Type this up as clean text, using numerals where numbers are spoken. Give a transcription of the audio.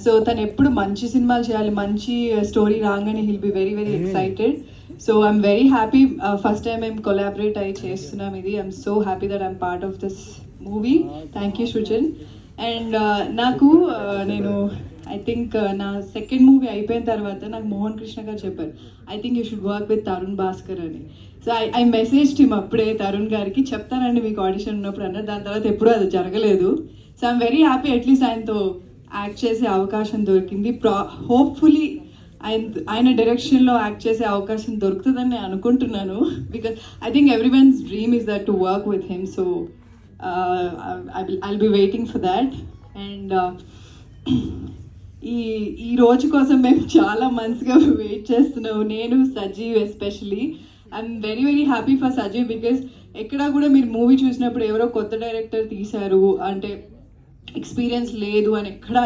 So తను ఎప్పుడు మంచి సినిమాలు చేయాలి, మంచి స్టోరీ రాగానే he'll be very very excited. So I'm very happy, first time మేము కొలాబరేట్ అయ్యి చేస్తున్నాం ఇది. I'm so happy that I'm part of this movie. Thank you Srujan. And నాకు నేను ఐ థింక్ నా సెకండ్ మూవీ అయిపోయిన తర్వాత నాకు మోహన్ కృష్ణ గారు చెప్పారు, I think you should work with Tarun Bhaskar అని. సో ఐ మెసేజ్ టీమ్ అప్పుడే తరుణ్ గారికి, చెప్తానండి మీకు ఆడిషన్ ఉన్నప్పుడు అన్నారు. దాని తర్వాత ఎప్పుడూ అది జరగలేదు. So I'm very happy at least ఆయనతో యాక్ట్ చేసే అవకాశం దొరికింది. హోప్ఫుల్లీ ఆయన డైరెక్షన్లో యాక్ట్ చేసే అవకాశం దొరుకుతుందని నేను అనుకుంటున్నాను. Because I think every once dream is that to work with him. So I'll be waiting for that. And ఈ రోజు కోసం మేము చాలా మంత్స్గా వెయిట్ చేస్తున్నాము, నేను Sajeev especially. I'm very very happy for Sajeev because ఎక్కడా కూడా మీరు మూవీ చూసినప్పుడు ఎవరో కొత్త డైరెక్టర్ తీశారు అంటే ఎక్స్పీరియన్స్ లేదు అని ఎక్కడ